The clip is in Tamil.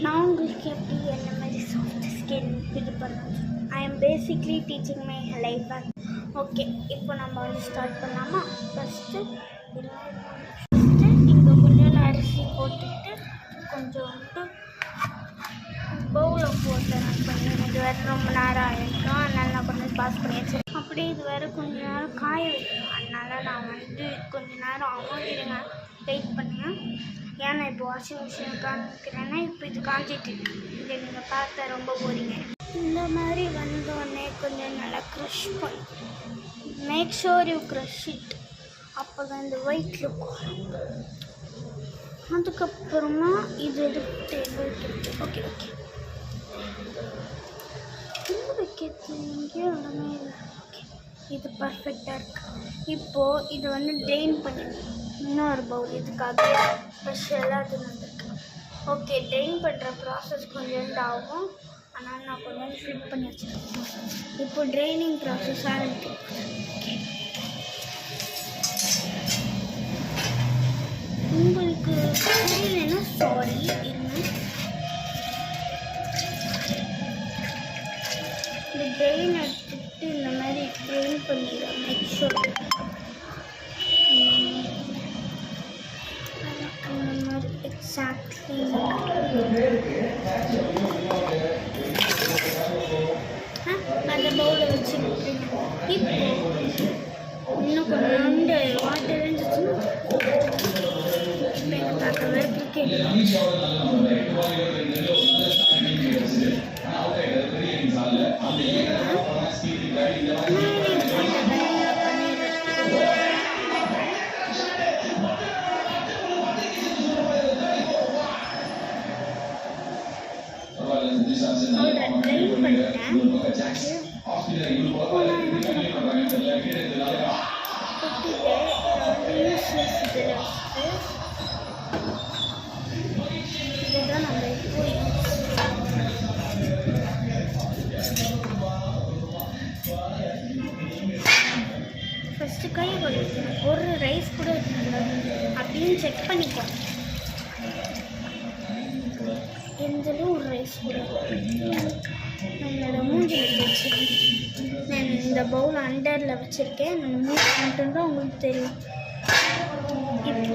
நான் உங்களுக்கு எப்படி என்ன மாதிரி சாஃப்ட் ஸ்கில் இது பண்ணணும். I am basically teaching my life back. Okay, இப்போ நம்ம வந்து ஸ்டார்ட் பண்ணலாமா? ஃபஸ்ட்டு இங்கே கொஞ்சம் அரிசி போட்டுட்டு கொஞ்சம் வந்து பவுலில் போட்டு நான் பண்ணி இது வேறு ரொம்ப நேரம் ஆகிடும். அதனால் நான் கொஞ்சம் பாஸ் பண்ணி வச்சேன். அப்படியே இது வேறு கொஞ்சம் நேரம் காய வைக்கணும். அதனால் நான் வந்து கொஞ்சம் நேரம் இருங்க வெயிட் பண்ணுவேன். ஏன்னா இப்போ வாஷிங் மிஷின் காமிக்கிறேன்னா இப்போ இது காஞ்சிட்டு இதை நீங்கள் பார்த்தா ரொம்ப போறீங்க. இந்த மாதிரி வந்தோடனே கொஞ்சம் நல்லா க்ரஷ் பண்ணு. Make sure you crush it. அப்போ தான் இந்த ஒயிட் லுக் வரும். அதுக்கப்புறமா இது எடுத்து ஓகே இன்னும் வைக்கிறது எங்கேயும் இடமே இல்லை. ஓகே, இது பர்ஃபெக்டாக இருக்குது. இப்போது இது வந்து ட்ரெயின் பண்ணிடணும். இன்னொரு பவுல் இதுக்காக ஸ்பெஷலாக அது வந்துருக்கு. ஓகே, ட்ரெயின் பண்ணுற ப்ராசஸ் கொஞ்சம் ஆகும். ஆனால் நான் கொஞ்சம் ஃபிட் பண்ணி வச்சுருக்கேன். இப்போ ட்ரைனிங் ப்ராசஸ் ஆரம்பிக்கும். உங்களுக்கு புரியலன்னா சாரி இருங்க. இந்த ட்ரெயின் எடுத்துகிட்டு இந்த மாதிரி ட்ரெயின் பண்ணிடுறேன். மேக் ஷோர் அந்த மாதிரி எக்ஸாக்ட்லி அந்த பவுலில் வச்சுக்கிட்டு இப்போ இன்னும் கொஞ்சம் வாட்டர் இருந்துச்சுன்னா இதுதான் நம்ம இப்போ ஃபஸ்ட்டு கை ஒரு ரைஸ் கூட அப்படின்னு செக் பண்ணிக்கோங்க. எந்தளவு ஒரு ரைஸ் கூட என்னோடய மூஞ்சில் வச்சுருக்கேன். நான் இந்த பவுல் அண்டரில் வச்சுருக்கேன். நான் மூஞ்சி மட்டும்தான் உங்களுக்கு தெரியும். இப்போ